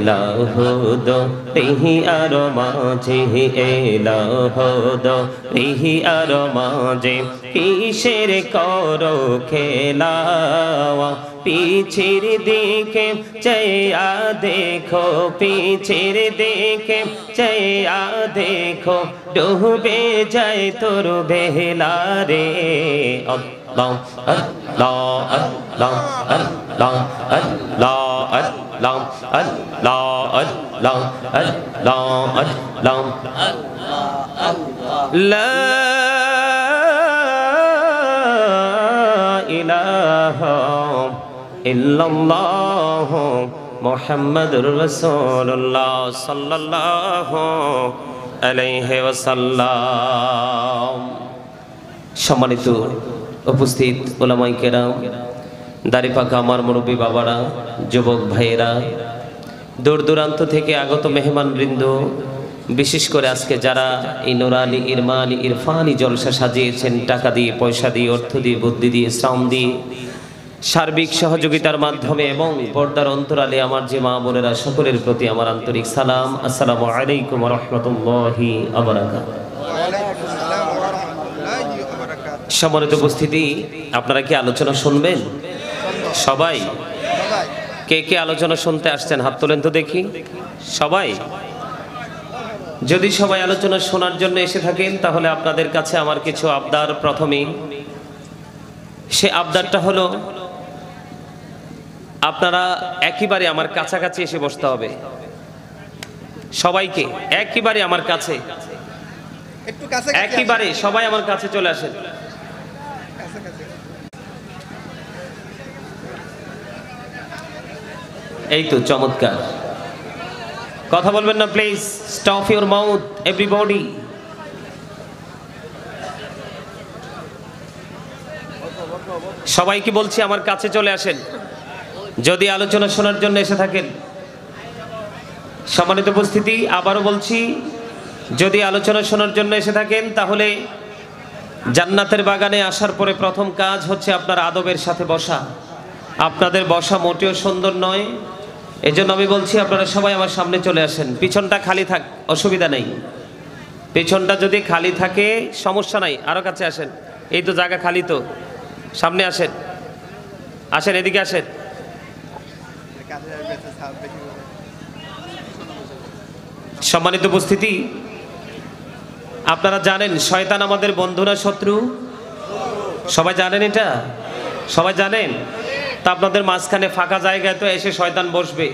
এলাহুদ রিহি আর মাঝে এলাহুদ রিহি আর মাঝে কিসের করো খেলা पीछे देखे चया देखो पीछे देखे चया देखो डूबे जाए तोर बेहला रे अल्लाह अल्लाह अल्लाह अल्लाह अल्लाह अल्लाह अल्लाह अल्लाह अल्लाह अल्लाह ला इलाहा इल्लल्लाह मुहम्मदुर रसूलुल्लाह सल्लल्लाहु अलैहि वसल्लम। सम्मानित उपस्थित उलामाए केराम, दाढ़ी पाका आमार मुरब्बी बाबारा, युवक भाइয়েরা, दूर दूरान्त থেকে আগত মেহমানবৃন্দ, বিশেষ করে আজকে যারা এই নুরানি ইরমানি ইরফানি জলসা সাজিয়েছেন টাকা দিয়ে, পয়সা দিয়ে, অর্থ দিয়ে, বুদ্ধি দিয়ে, শ্রম দিয়ে, সার্বিক সহযোগিতার মাধ্যমে এবং পর্দার অন্তরালে আমার যে মা বোনেরা, সকলের প্রতি আমার আন্তরিক সালাম। আসসালামু আলাইকুম ওয়া রাহমাতুল্লাহি ওয়া বারাকাতুহু। সম্মানিত উপস্থিতি, আপনারা কি আলোচনা শুনবেন? সবাই? কে কে আলোচনা শুনতে আসছেন হাত তোলেন তো দেখি। সবাই? যদি সবাই আলোচনা শোনার জন্য এসে থাকেন তাহলে আপনাদের কাছে আমার কিছু আবদার। প্রথমেই সে আবদারটা হলো, আপনারা একেবারে আমার কাছাকাছি এসে বসতে হবে। সবাইকে একেবারে আমার কাছে, একেবারে সবাই আমার কাছে চলে আসেন। এই তো চমৎকার। কথা বলবেন না please. Stop your mouth everybody. সবাইকে বলছি আমার কাছে চলে আসেন যদি আলোচনা শোনার জন্য এসে থাকেন। সম্মানিত উপস্থিতি, আবারও বলছি, যদি আলোচনা শোনার জন্য এসে থাকেন তাহলে জান্নাতের বাগানে আসার পরে প্রথম কাজ হচ্ছে আপনার আদবের সাথে বসা। আপনাদের বসা মোটেও সুন্দর নয়, এজন্য আমি বলছি আপনারা সবাই আমার সামনে চলে আসেন। পিছনটা খালি থাক, অসুবিধা নেই। পিছনটা যদি খালি থাকে সমস্যা নাই, আরো কাছে আসেন। এই তো জায়গা খালি, তো সামনে আসেন, আসেন, এদিকে আসেন। সম্মানিত উপস্থিতি, আপনারা জানেন শয়তান আমাদের বন্ধু না শত্রু? সবাই জানেন এটা? সবাই জানেন? তা আপনাদের মাঝখানে ফাঁকা জায়গায় তো এসে শয়তান বসবে।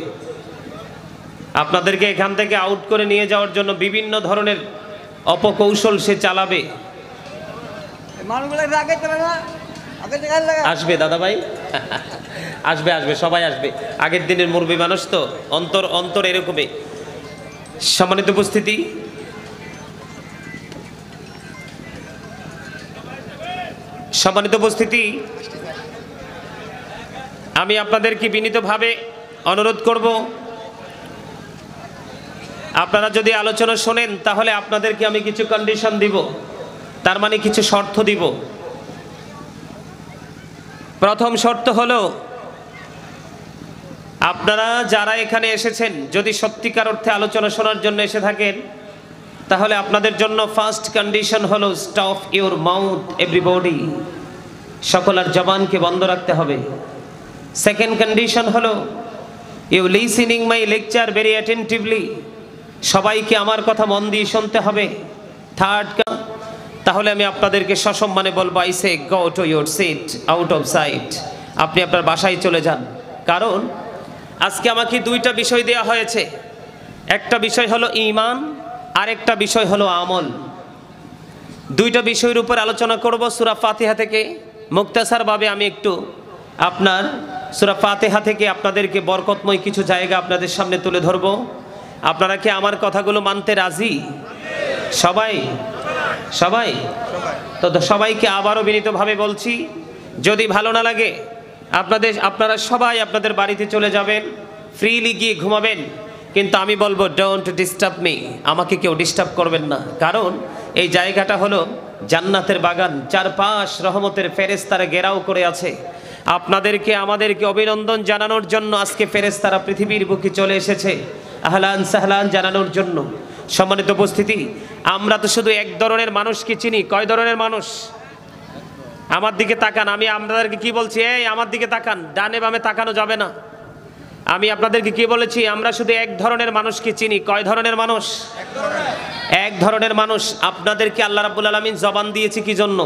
আপনাদেরকে এখান থেকে আউট করে নিয়ে যাওয়ার জন্য বিভিন্ন ধরনের অপকৌশল সে চালাবে। আসবে দাদা ভাই, আসবে আসবে, সবাই আসবে। আগের দিনের মুরব্বী মানুষ তো, অন্তর অন্তর এরকমই। সম্মানিত উপস্থিতি, সম্মানিত উপস্থিতি, আমি আপনাদেরকে বিনীতভাবে অনুরোধ করব, আপনারা যদি আলোচনা শোনেন তাহলে আপনাদেরকে আমি কিছু কন্ডিশন দিব, তার মানে কিছু শর্ত দিব। প্রথম শর্ত হলো, আপনারা যারা এখানে এসেছেন যদি সত্যিকার অর্থে আলোচনা শোনার জন্য এসে থাকেন তাহলে আপনাদের জন্য ফার্স্ট কন্ডিশন হলো স্টপ ইউর মাউথ এভরিবডি। সকলের জবানকে বন্ধ রাখতে হবে। সেকেন্ড কন্ডিশন হলো you listening my lecture very attentively. সবাইকে আমার কথা মন দিয়ে শুনতে হবে। থার্ড, তাহলে আমি আপনাদেরকে সসম্মানে বলবো, I say go to your seat out of sight. আপনি আপনার বাসায় চলে যান। কারণ আজকে আমাকে দুইটা বিষয় দেওয়া হয়েছে। একটা বিষয় হলো ঈমান, আর একটা বিষয় হলো আমল। দুইটা বিষয়ের উপর আলোচনা করব সূরা ফাতিহা থেকে। মুক্তাসারভাবে আমি একটু আপনার সূরা ফাতিহা থেকে আপনাদেরকে বরকতময় কিছু জায়গা আপনাদের সামনে তুলে ধরব। আপনারা কি আমার কথাগুলো মানতে রাজি? সবাই? সবাই? তো সবাইকে আবারও বিনীতভাবে বলছি, যদি ভালো না লাগে আপনারা সবাই আপনাদের বাড়িতে চলে যাবেন, ফ্রিলি গিয়ে ঘুমাবেন। কিন্তু আমি বলবো ডোন্ট ডিস্টার্ব মি। আমাকে কেউ ডিস্টার্ব করবেন না। কারণ এই জায়গাটা হলো জান্নাতের বাগান, চারপাশ রহমতের ফেরেশতারা ঘেরাও করে আছে। আপনাদেরকে আমাদেরকে অভিনন্দন জানানোর জন্য আজকে ফেরেশতারা পৃথিবীর বুকে চলে এসেছে আহলান সাহলান জানানোর জন্য। সম্মানিত উপস্থিতি, আমরা তো শুধু এক ধরনের মানুষকে চিনি। কয় ধরনের মানুষ? আমার দিকে তাকান, আমি আপনাদেরকে কি বলছি? এই আমার দিকে তাকান, ডানে বামে তাকানো যাবে না। আমি আপনাদেরকে কি বলেছি? আমরা শুধু এক ধরনের মানুষকে চিনি। কয় ধরনের মানুষ? এক ধরনের মানুষ। আপনাদেরকে আল্লাহ রাব্বুল আলামিন জবান দিয়েছে কি জন্য?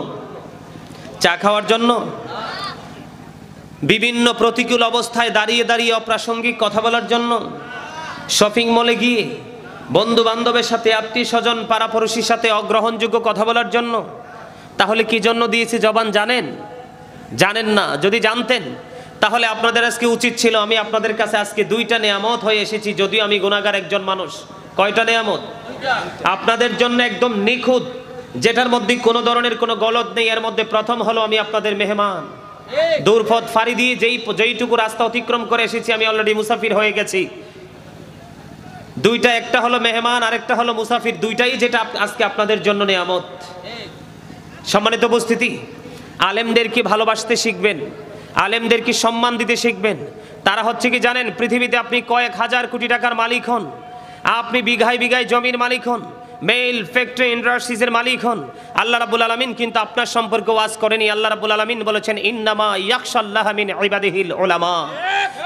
চা খাওয়ার জন্য? বিভিন্ন প্রতিকূল অবস্থায় দাঁড়িয়ে দাঁড়িয়ে অপ্রাসঙ্গিক কথা বলার জন্য? শপিং মলে গিয়ে বন্ধু বান্ধবের সাথে, আত্মীয় স্বজন, পাড়াপড়শির সাথে অগ্রহণযোগ্য কথা বলার জন্য? তাহলে কি জন্য দিয়েছি জবান জানেন? জানেন না? যদি জানতেন তাহলে আপনাদের আজকে উচিত ছিল, আমি আপনাদের কাছে আজকে দুইটা নেয়ামত হয়ে এসেছি, যদিও আমি গুনাহগার একজন মানুষ। কয়টা নেয়ামত? আপনাদের জন্য একদম নিখুঁত, যেটার মধ্যে কোনো ধরনের কোনো গলদ নেই। এর মধ্যে প্রথম হলো আমি আপনাদের মেহমান। দূরপথ ফাড়ি দিয়ে যেইটুকু রাস্তা অতিক্রম করে এসেছি, আমি অলরেডি মুসাফির হয়ে গেছি। দুইটা, একটা হলো মেহমান, আরেকটা হলো মুসাফির। দুইটাই যেটা আজকে আপনাদের জন্য নেয়ামত। সম্মানিত উপস্থিতি, আলেমদেরকে ভালোবাসতে শিখবেন, আলেমদেরকে সম্মান দিতে শিখবেন। তারা হচ্ছে কি জানেন? পৃথিবীতে আপনি কয়েক হাজার কোটি টাকার মালিক হন, আপনি বিঘায় বিঘায় জমির মালিক হন, মেল ফ্যাক্টরি ইন্ডাস্ট্রিজের মালিক হন, আল্লাহ রাব্বুল আলামিন কিন্তু আপনার সম্পর্কে ওয়াজ করেনি। আল্লাহ রাব্বুল আলামিন বলেছেন ইন্নামা ইয়াখশাল্লাহা মিন ইবাদিহিল উলামা।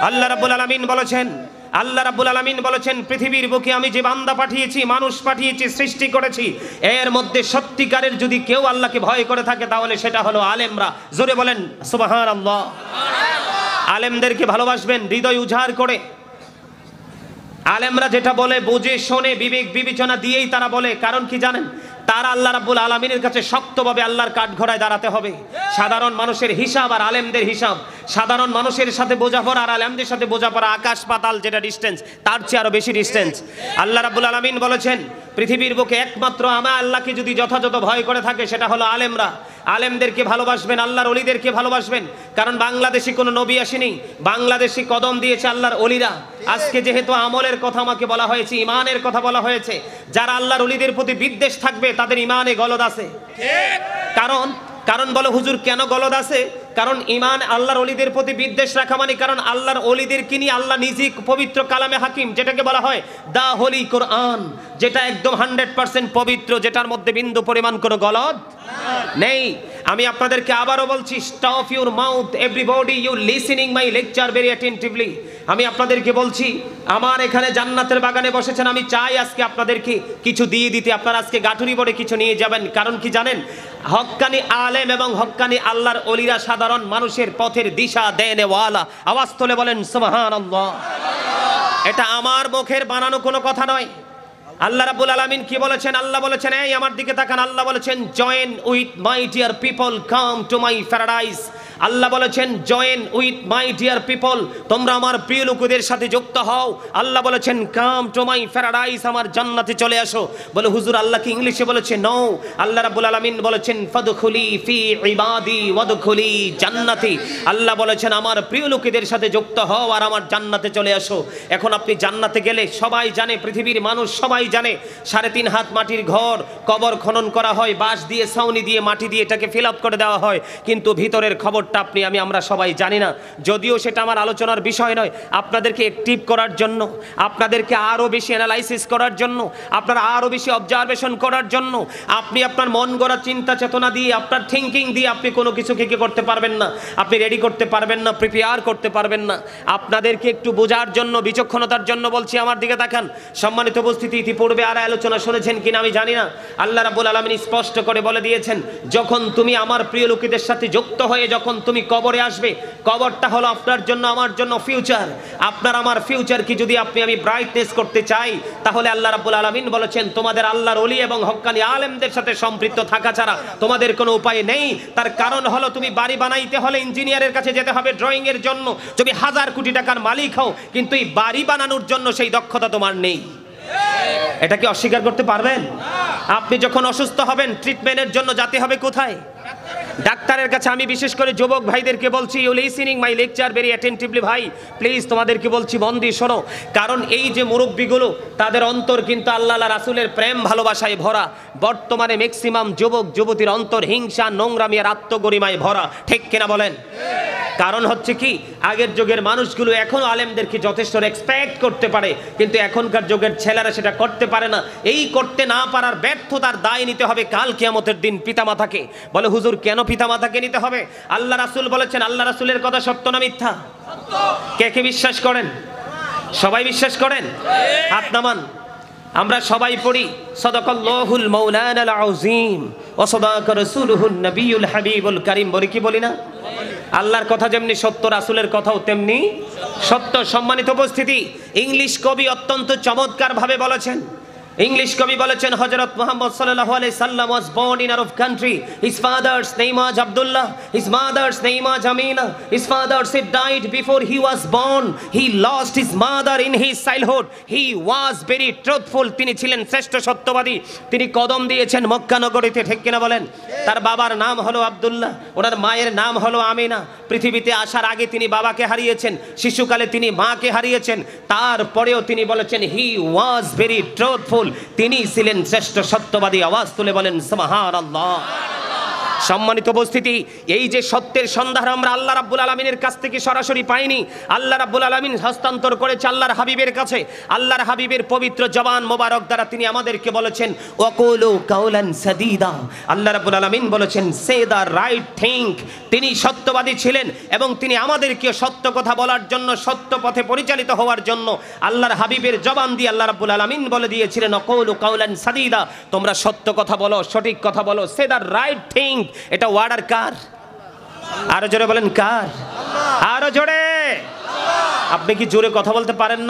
আল্লাহ রাব্বুল আলামিন বলেছেন পৃথিবীর বুকে আমি যে বান্দা পাঠিয়েছি, মানুষ পাঠিয়েছি, সৃষ্টি করেছি, এর মধ্যে সত্যিকারের যদি কেউ আল্লাহকে ভয় করে থাকে তাহলে সেটা হলো আলেমরা। জোরে বলেন সুবহানাল্লাহ। আলেমদেরকে ভালোবাসবেন হৃদয় উজাড় করে। আলেমরা যেটা বলে বুঝে শোনে, বিবেক বিবেচনা দিয়েই তারা বলে। কারণ কি জানেন? তারা আল্লাহ রাব্বুল আলামিনের কাছে শক্তভাবে আল্লাহর কাঠগড়ায় দাঁড়াতে হবে। সাধারণ মানুষের হিসাব আর আলেমদের হিসাব, সাধারণ মানুষের সাথে বোঝাপড়া আর আলেমদের সাথে বোঝাপড়া আকাশ পাতাল যেটা ডিস্টেন্স, তার চেয়ে আরো বেশি ডিস্টেন্স। আল্লাহ রাব্বুল আলামিন বলেছেন পৃথিবীর বুকে একমাত্র আমার আল্লাহকে যদি যথাযথ ভয় করে থাকে সেটা হলো আলেমরা। আলেমদেরকে ভালোবাসবেন, আল্লাহর অলিদেরকে ভালোবাসবেন। কারণ বাংলাদেশে কোনো নবী আসেনি, বাংলাদেশে কদম দিয়েছে আল্লাহর অলিরা। আজকে যেহেতু আমলের কথা আমাকে বলা হয়েছে, ইমানের কথা বলা হয়েছে, যারা আল্লাহর অলিদের প্রতি বিদ্বেষ থাকবে তাদের ইমানে গলদ আছে। কারণ বলো হুজুর কেন গলদ আছে? কারণ ইমান আল্লাহর অলিদের প্রতি বিদ্বেষ রাখা মানে, কারণ আল্লাহর অলিদেরকে নিয়ে আল্লাহ নিজেই পবিত্র কালামে হাকিম, যেটাকে বলা হয় দা হোলি কোরআন, যেটা একদম 100% পবিত্র, যেটার মধ্যে বিন্দু পরিমাণ কোনো গলদ নেই। আমি আপনাদেরকে আবারও বলছি, stop your mouth everybody, you listening my lecture very attentively. আমি আপনাদেরকে বলছি, আমার এখানে জান্নাতের বাগানে বসেছেন, আমি চাই আজকে আপনাদেরকে কিছু দিয়ে দিতে। আপনারা আজকে গাঠুরি বড়ে কিছু নিয়ে যাবেন। কারণ কি জানেন? হক্কানি আলেম এবং হক্কানি আল্লাহর অলিরা সাধারণ মানুষের পথের দিশা দেনেওয়ালা। আওয়াজ তুলে বলেন সুবহানাল্লাহ। এটা আমার মুখের বানানো কোনো কথা নয়। আল্লাহ রাব্বুল আলামিন কি বলেছেন? আল্লাহ বলেছেন, এই আমার দিকে তাকান, আল্লাহ বলেছেন join with my dear people, come to my paradise. Allah বলেছেন join with my dear people, তোমরা আমার প্রিয় লোকদের সাথে যুক্ত হও। আল্লাহ বলেছেন কাম টু মাই প্যারাডাইস, আমার জান্নাতে চলে আসো। বলে হুজুর আল্লাহ কি ইংলিশে বলেছে? নো, আল্লাহ রাব্বুল আলামিন বলেছেন ফাদখুলি ফি ইবাদি ওয়াদখুলি জান্নাতি। আল্লাহ বলেছেন আমার প্রিয় লোকদের সাথে যুক্ত হও আর আমার জান্নাতে চলে আসো। এখন আপনি জান্নাতে গেলে সবাই জানে, পৃথিবীর মানুষ সবাই জানে 3.5 হাত মাটির ঘর, কবর খনন করা হয়, বাঁশ দিয়ে, ছাউনি দিয়ে, মাটি দিয়ে এটাকে ফিল আপ করে দেওয়া হয়, কিন্তু ভিতরের খবরটা আমরা সবাই জানি না। যদিও সেটা আমার আলোচনার বিষয় নয়, আপনাদেরকে অ্যাক্টিভ করার জন্য, আপনাদেরকে আরো বেশি অ্যানালাইসিস করার জন্য, আপনারা আরো বেশি অবজারভেশন করার জন্য, আপনি আপনার মন গড়া চিন্তা চেতনা দিয়ে, আপনার থিঙ্কিং দিয়ে আপনি কোনো কিছুকে কি করতে পারবেন না, আপনি রেডি করতে পারবেন না, প্রিপেয়ার করতে পারবেন না। আপনাদেরকে একটু বোঝার জন্য, বিচক্ষণতার জন্য বলছি, আমার দিকে তাকান। সম্মানিত উপস্থিতি, ইতিপূর্বে আর আলোচনা শুনেছেন কিনা আমি জানি না, আল্লাহ রাব্বুল আলামিন স্পষ্ট করে বলে দিয়েছেন, যখন তুমি আমার প্রিয় লোকেদের সাথে যুক্ত হয়ে যখন তুমি কবরে আসবে, কবরটা হলো আপনার জন্য, আমার জন্য ফিউচার। আপনার আমার ফিউচার কি যদি আমি ব্রাইটনেস করতে চাই, তাহলে আল্লাহ রাব্বুল আলামিন বলেছেন তোমাদের আল্লাহর ওলি এবং হক্কানি আলেমদের সাথে সম্পৃক্ত থাকা ছাড়া তোমাদের কোনো উপায় নেই। তার কারণ হলো তুমি বাড়ি বানাইতে হলে ইঞ্জিনিয়ারের কাছে যেতে হবে ড্রয়িং এর জন্য। তুমি 1000 কোটি টাকার মালিক হও, কিন্তু এই বাড়ি বানানোর জন্য সেই দক্ষতা তোমার নেই। এটা কি অস্বীকার করতে পারবেন? আপনি যখন অসুস্থ হবেন, ট্রিটমেন্টের জন্য যেতে হবে কোথায়? ডাক্তারের কাছে। আমি বিশেষ করে যুবক ভাইদেরকে বলছি, you listening my lecture very attentively. ভাই প্লিজ তোমাদেরকে বলছি, মন দিয়ে শোনো। কারণ এই যে মুরব্বীগুলো, তাদের অন্তর কিন্তু আল্লাহ রাসূলের প্রেম ভালোবাসায় ভরা। বর্তমানে ম্যাক্সিমাম যুবক যুবতীর অন্তর হিংসা, নোংরামি আর আত্মগরিমায় ভরা। ঠিক কিনা বলেন? কারণ হচ্ছে কি, আগের যুগের মানুষগুলো এখনো আলেমদেরকে যথেষ্ট রেসপেক্ট করতে পারে, কিন্তু এখনকার যুগের ছেলেরা সেটা করতে পারে না। এই করতে না পারার ব্যর্থতার দায় নিতে হবে কাল কিয়ামতের দিন পিতামাতাকে। বলে হুজুর কেন পিতামাতাকে নিতে হবে? আল্লাহ রাসূল বলেছেন, আল্লাহ রাসূলের কথা সত্য না মিথ্যা? কে কে বিশ্বাস করেন? সবাই বিশ্বাস করেন? হাত নামান। আমরা সবাই পড়ি সাদাকাল্লাহুল মাওলানাল আযীম ওয়া সাদাকা রাসূলুহুন নবিয়ুল হাবিবুল কারীম, বলি কি বলি না? আল্লাহর কথা যেমনি সত্য, রাসূলের কথাও তেমনি সত্য। সম্মানিত উপস্থিতি, ইংলিশ কবি অত্যন্ত চমৎকার ভাবে বলেছেন। ইংলিশ কবি বলেছেন, হযরত মুহাম্মদ সাল্লাল্লাহু আলাইহি সাল্লাম was born in Arab country. His father's name was Abdullah, his mother's name was Amina. His father said died before he was born. He lost his mother in his childhood. He was very truthful. তিনি ছিলেন শ্রেষ্ঠ সত্যবাদী। তিনি কদম দিয়েছেন মক্কা নগরীতে, ঠিক কিনা বলেন? তার বাবার নাম হলো আব্দুল্লাহ, ওনার মায়ের নাম হলো আমিনা। পৃথিবীতে আসার আগে তিনি বাবাকে হারিয়েছেন, শিশুকালে তিনি মাকে হারিয়েছেন। তারপরেও তিনি বলেছেন হি ওয়াজ ভেরি ট্রুথফুল, তিনি ছিলেন শ্রেষ্ঠ সত্যবাদী। আওয়াজ তুলে বলেন সুবহানাল্লাহ। সম্মানিত উপস্থিতি, এই যে সত্যের সন্ধান আমরা আল্লাহ রাব্বুল আলামিনের কাছ থেকে সরাসরি পাইনি, আল্লাহ রাব্বুল আলামিন হস্তান্তর করেছে আল্লাহর হাবিবের কাছে। আল্লাহর হাবিবের পবিত্র জবান মোবারক দ্বারা তিনি আমাদেরকে বলেছেন ওয়াকুলু কাওলান সাদীদা। আল্লাহ রাব্বুল আলামিন বলেছেন সে দা রাইট থিং। তিনি সত্যবাদী ছিলেন এবং তিনি আমাদেরকে সত্য কথা বলার জন্য, সত্য পথে পরিচালিত হওয়ার জন্য আল্লাহর হাবিবের জবান দিয়ে আল্লাহ রাব্বুল আলামিন বলে দিয়েছিলেন ওয়াকুলু কাওলান সাদীদা, তোমরা সত্য কথা বলো, সঠিক কথা বলো। সে দা রাইট থিং, এটা ওয়ার্ডার কার? আরো জোরে বলেন কার? আরো জোরে। আপনি কি জোরে কথা বলতে পারেন না?